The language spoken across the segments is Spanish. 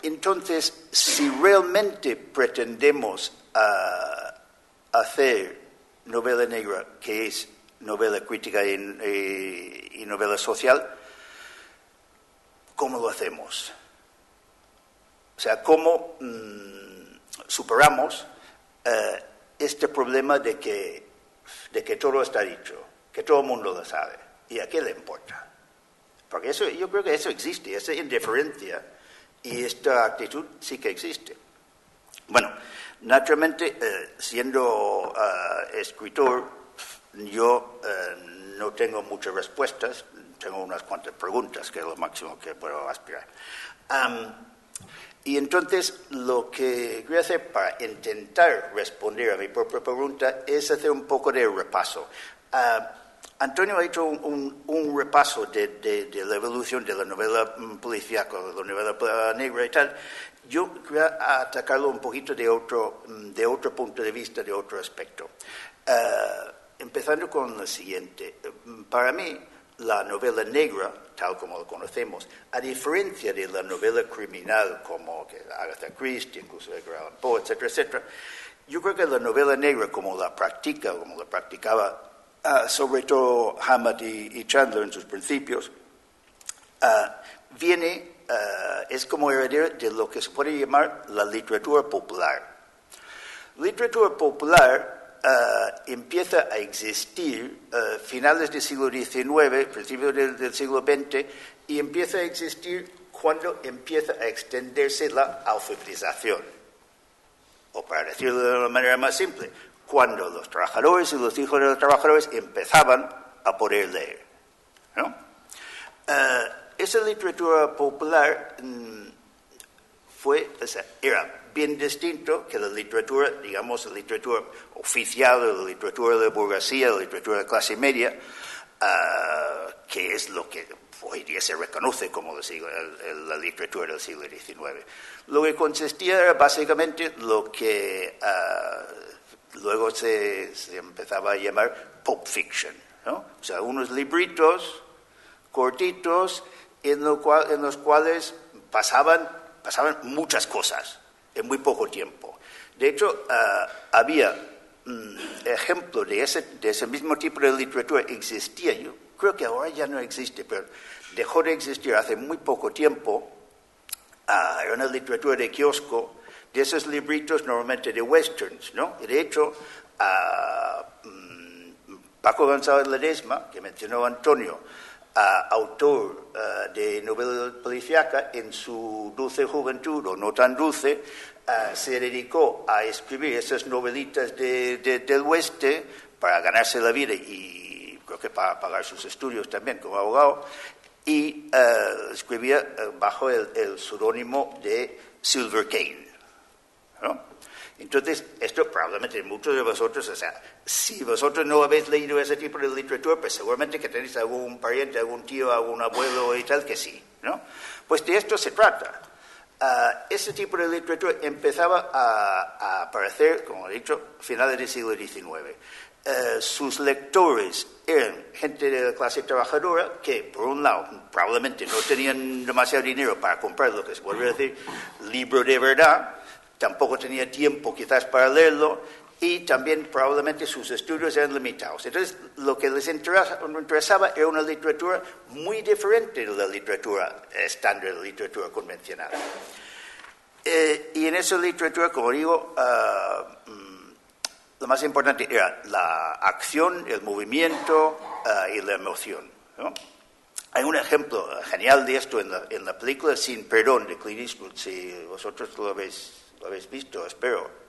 Entonces, si realmente pretendemos hacer novela negra, que es novela crítica y novela social, ¿cómo lo hacemos? O sea, ¿cómo superamos este problema de que todo está dicho, que todo el mundo lo sabe? ¿Y a qué le importa? Porque eso, yo creo que eso existe, esa indiferencia y esta actitud sí que existe. Bueno, naturalmente, siendo escritor, yo no tengo muchas respuestas, tengo unas cuantas preguntas, que es lo máximo que puedo aspirar. Y entonces, lo que voy a hacer para intentar responder a mi propia pregunta es hacer un poco de repaso. Antonio ha hecho un repaso de la evolución de la novela policíaca, de la novela negra y tal. Yo voy a atacarlo un poquito de otro punto de vista, de otro aspecto. Empezando con lo siguiente. Para mí, la novela negra, tal como lo conocemos, a diferencia de la novela criminal como Agatha Christie, incluso Edgar Allan Poe, etcétera, etcétera, yo creo que la novela negra, como la practicaba sobre todo Hammett y Chandler en sus principios, es como heredero de lo que se puede llamar la literatura popular. Literatura popular empieza a existir finales del siglo XIX, principios del siglo XX, y empieza a existir cuando empieza a extenderse la alfabetización. O para decirlo de una manera más simple, cuando los trabajadores y los hijos de los trabajadores empezaban a poder leer, ¿no? Esa literatura popular era bien distinto que la literatura, digamos, la literatura oficial, la literatura de burguesía, la literatura de clase media, que es lo que hoy día se reconoce como la literatura del siglo XIX. Lo que consistía era básicamente lo que luego se empezaba a llamar pulp fiction, ¿no? O sea, unos libritos cortitos en los cuales pasaban muchas cosas en muy poco tiempo. De hecho, había ejemplo de ese mismo tipo de literatura existía. Yo creo que ahora ya no existe, pero dejó de existir hace muy poco tiempo. Era una literatura de kiosco, de esos libritos normalmente de westerns, ¿no? Y de hecho, Paco González Ledesma, que mencionó Antonio, autor de novela policíaca, en su dulce juventud, o no tan dulce, se dedicó a escribir esas novelitas del oeste para ganarse la vida y creo que para pagar sus estudios también como abogado, y escribía bajo el seudónimo de Silver Cane, ¿no? Entonces, esto probablemente muchos de vosotros, o sea, si vosotros no habéis leído ese tipo de literatura, pues seguramente que tenéis algún pariente, algún tío, algún abuelo y tal que sí, ¿no? Pues de esto se trata. Ese tipo de literatura empezaba a aparecer, como he dicho, a finales del siglo XIX. Sus lectores eran gente de la clase trabajadora que, por un lado, probablemente no tenían demasiado dinero para comprar lo que se podría decir libro de verdad, tampoco tenía tiempo quizás para leerlo, y también probablemente sus estudios eran limitados. Entonces, lo que les interesaba era una literatura muy diferente de la literatura estándar, la literatura convencional. Y en esa literatura, como digo, lo más importante era la acción, el movimiento y la emoción, ¿no? Hay un ejemplo genial de esto en la película Sin Perdón de Clint Eastwood, si vosotros lo habéis visto, espero,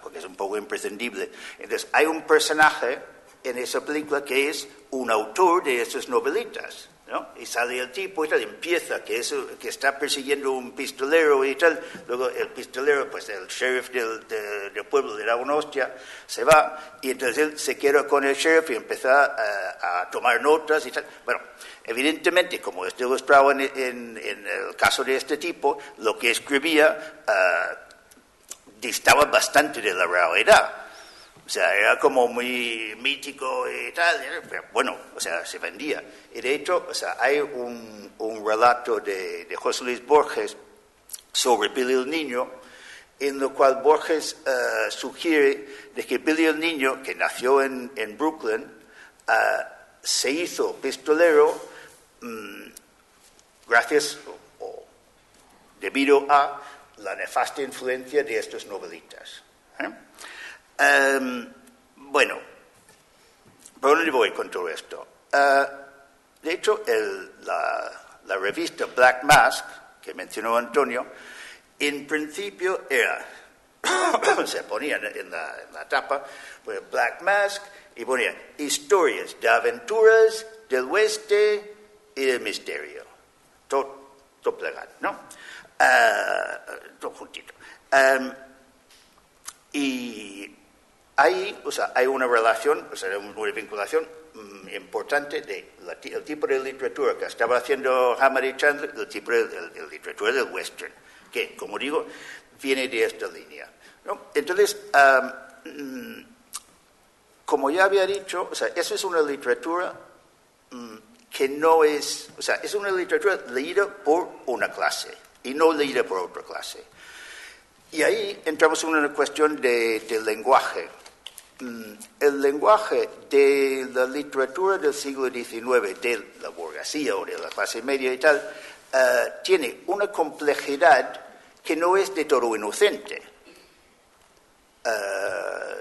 porque es un poco imprescindible. Entonces, hay un personaje en esa película que es un autor de esas novelitas, ¿no? Y sale el tipo y tal, empieza que está persiguiendo un pistolero y tal, luego el pistolero, pues el sheriff del pueblo le da una hostia, se va, y entonces él se queda con el sheriff y empieza a tomar notas y tal. Bueno, evidentemente, como está ilustrado en el caso de este tipo, lo que escribía distaba bastante de la realidad. O sea, era como muy mítico y tal, pero bueno, o sea, se vendía. Y de hecho, o sea, hay un relato de José Luis Borges sobre Billy el Niño, en lo cual Borges sugiere de que Billy el Niño, que nació en Brooklyn, se hizo pistolero gracias o debido a la nefasta influencia de estos novelitas. Bueno, ¿por dónde voy con todo esto? De hecho, la revista Black Mask, que mencionó Antonio, en principio era, se ponía en la tapa, pues Black Mask, y ponía historias de aventuras del oeste y del misterio. Todo plegado, ¿no? Todo juntito. Y ahí, o sea, hay una relación, o sea, una vinculación importante del tipo de literatura que estaba haciendo Hammett y Chandler, del tipo de literatura del western, que, como digo, viene de esta línea, ¿no? Entonces, como ya había dicho, o sea, eso es una literatura que no es, o sea, es una literatura leída por una clase y no leída por otra clase. Y ahí entramos en una cuestión del lenguaje. El lenguaje de la literatura del siglo XIX, de la burguesía o de la clase media y tal, tiene una complejidad que no es de todo inocente.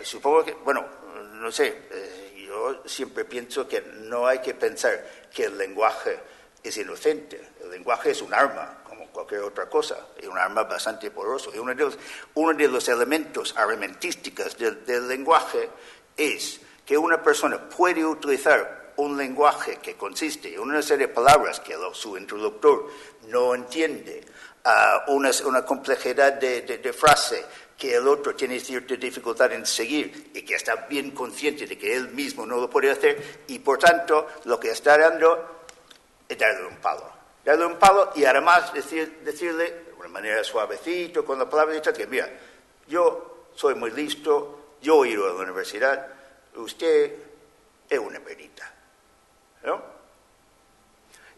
Supongo que, bueno, no sé, yo siempre pienso que no hay que pensar que el lenguaje es inocente. El lenguaje es un arma, como cualquier otra cosa, es un arma bastante poderoso. Y uno de los elementos armamentísticos del lenguaje es que una persona puede utilizar un lenguaje que consiste en una serie de palabras que su interlocutor no entiende, una complejidad de frase que el otro tiene cierta dificultad en seguir y que está bien consciente de que él mismo no lo puede hacer, y por tanto lo que está dando es darle un palo. Darle un palo y además decirle de una manera suavecito, con la palabra dicha, que mira, yo soy muy listo, yo he ido a la universidad, usted es una perita, ¿no?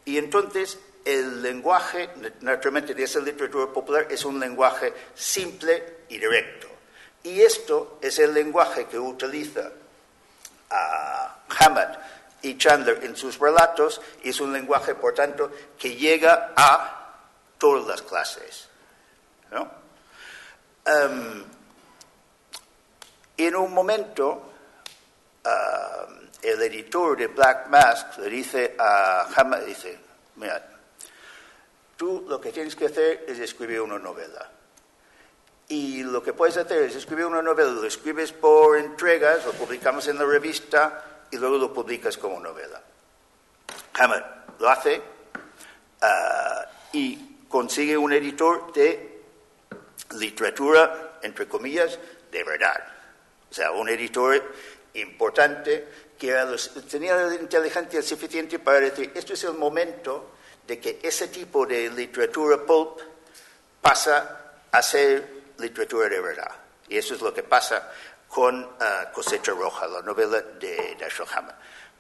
Y entonces el lenguaje, naturalmente, de esa literatura popular es un lenguaje simple y directo. Y esto es el lenguaje que utiliza Hammett y Chandler en sus relatos, y es un lenguaje, por tanto, que llega a todas las clases, ¿no? En un momento, el editor de Black Mask le dice a Hammett, dice, mira, tú lo que tienes que hacer es escribir una novela. Y lo que puedes hacer es escribir una novela, lo escribes por entregas, lo publicamos en la revista y luego lo publicas como novela. Hammett lo hace y consigue un editor de literatura, entre comillas, de verdad. O sea, un editor importante que tenía la inteligencia suficiente para decir, esto es el momento de que ese tipo de literatura pulp pasa a ser literatura de verdad. Y eso es lo que pasa con Cosecha Roja, la novela de Dashiell Hammett.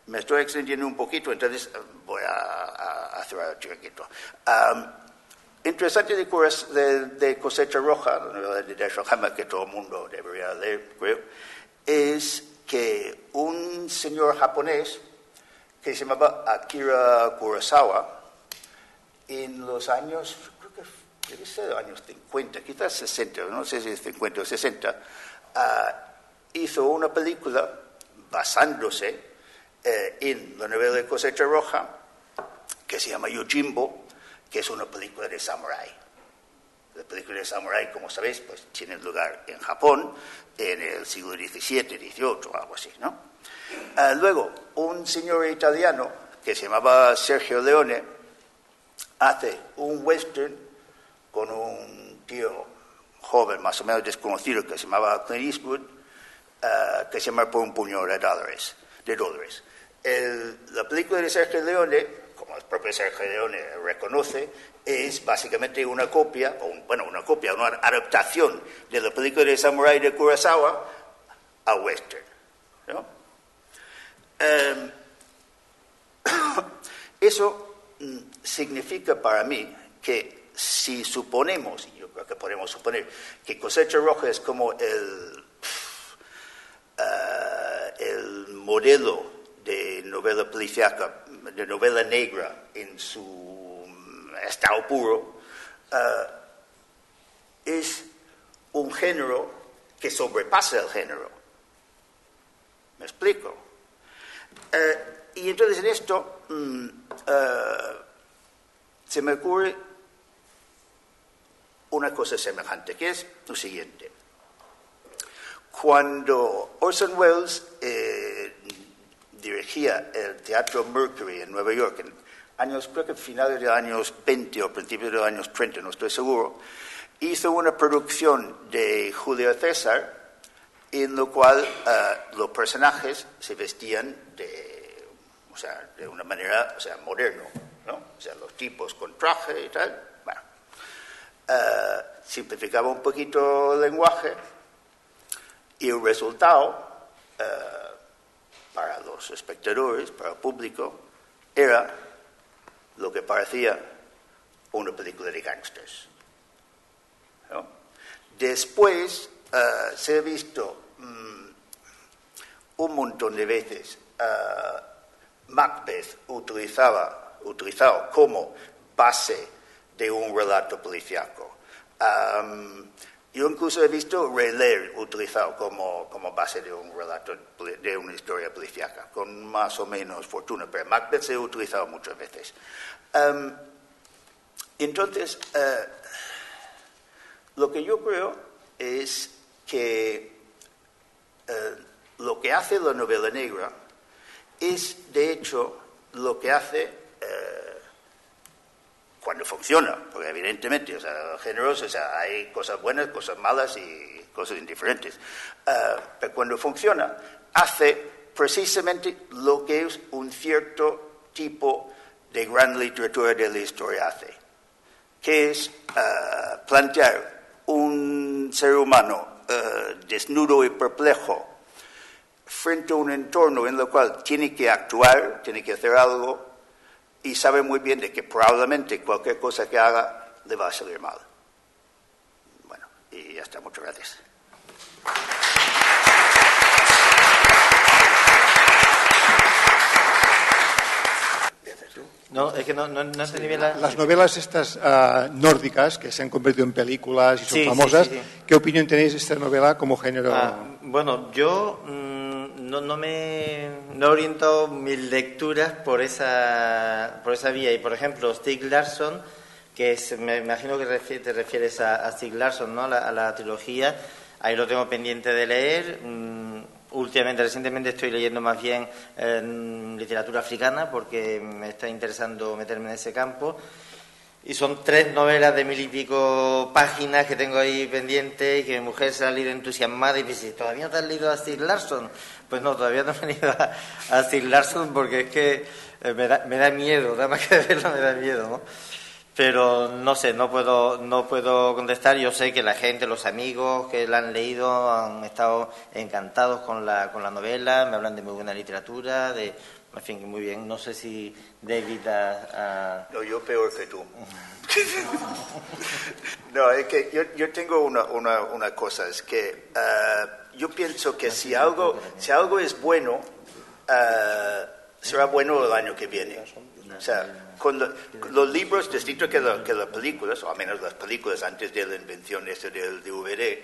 Me estoy extendiendo un poquito, entonces voy a cerrar el chiquito. Interesante de Cosecha Roja, la novela de Dashiell Hammett, que todo el mundo debería leer, creo, es que un señor japonés que se llamaba Akira Kurosawa, en los años, creo que debe ser los años 50, quizás 60, no sé si es 50 o 60, hizo una película basándose en la novela de Cosecha Roja, que se llama Yojimbo, que es una película de samurái. La película de samurái, como sabéis, pues tiene lugar en Japón en el siglo XVII, XVIII, algo así, ¿no? Luego, un señor italiano que se llamaba Sergio Leone hace un western con un tío joven, más o menos desconocido, que se llamaba Clint Eastwood, que se llama Por un puñado de dólares. La película de Sergio Leone, como el propio Sergio Leone reconoce, es básicamente una copia, una adaptación de la película de Samurai de Kurosawa, a western, ¿no? Eso significa para mí que si suponemos, y yo creo que podemos suponer, que Cosecha Roja es como el modelo de novela policíaca, de novela negra en su estado puro, es un género que sobrepasa el género. ¿Me explico? Y entonces en esto se me ocurre una cosa semejante, que es lo siguiente. Cuando Orson Welles dirigía el Teatro Mercury en Nueva York, en años, creo que finales de los años 20 o principios de los años 30, no estoy seguro, hizo una producción de Julio César en lo cual los personajes se vestían de una manera, moderno, ¿no? O sea, los tipos con traje y tal. Bueno, simplificaba un poquito el lenguaje y el resultado para los espectadores, para el público, era lo que parecía una película de gángsters, ¿no? Después se ha visto un montón de veces Macbeth utilizado como base de un relato policíaco. Yo incluso he visto Rey Lear utilizado como base de un relato, de una historia policíaca, con más o menos fortuna, pero Macbeth se ha utilizado muchas veces. Entonces, lo que yo creo es que lo que hace la novela negra es, de hecho, lo que hace cuando funciona, porque evidentemente, géneros, hay cosas buenas, cosas malas y cosas indiferentes, pero cuando funciona, hace precisamente lo que es un cierto tipo de gran literatura de la historia hace, que es plantear un ser humano desnudo y perplejo frente a un entorno en el cual tiene que actuar, tiene que hacer algo, y sabe muy bien de que probablemente cualquier cosa que haga le va a salir mal. Bueno, y ya está, muchas gracias. No, es que no entendí bien las novelas estas nórdicas que se han convertido en películas y son famosas. Sí. ¿Qué opinión tenéis de esta novela como género? Bueno, yo no oriento mis lecturas por esa vía. Y por ejemplo, Stieg Larsson, me imagino que te refieres a Stieg Larsson, ¿no? A la trilogía. Ahí lo tengo pendiente de leer. Recientemente estoy leyendo más bien literatura africana porque me está interesando meterme en ese campo. Y son 3 novelas de 1000 y pico páginas que tengo ahí pendientes y que mi mujer se ha leído entusiasmada y dice, ¿todavía no te has leído a Stieg Larsson? Pues no, todavía no me he leído a Stieg Larsson porque es que me da miedo, nada más que verlo me da miedo, ¿no? Pero no sé, no puedo contestar. Yo sé que la gente, los amigos que la han leído han estado encantados con la novela, me hablan de muy buena literatura, en fin, muy bien. No sé si David No, yo peor que tú. No, es que yo tengo una cosa, es que yo pienso que si algo es bueno, será bueno el año que viene. O sea, con los libros, distinto que las películas, o al menos las películas antes de la invención del DVD,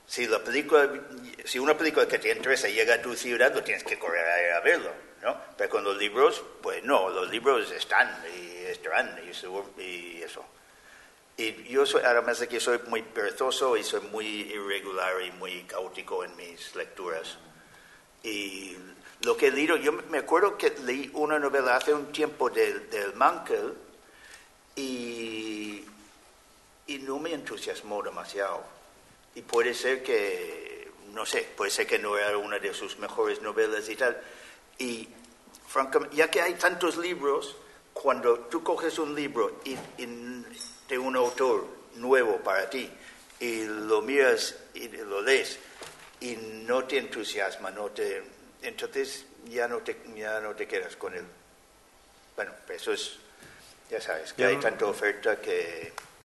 si una película que te interesa llega a tu ciudad, lo tienes que correr a verlo, ¿no? Pero con los libros, pues no, los libros están y estarán y eso. Y yo además de que soy muy perezoso y soy muy irregular y muy caótico en mis lecturas. Y lo que he leído, yo me acuerdo que leí una novela hace un tiempo del Mankell y no me entusiasmó demasiado. Y puede ser que, no sé, puede ser que no era una de sus mejores novelas y tal. Y francamente, ya que hay tantos libros, cuando tú coges un libro de un autor nuevo para ti y lo miras y lo lees, y no te entusiasma, entonces ya no te quedas con él. Bueno, eso es, ya sabes, que hay tanta oferta que...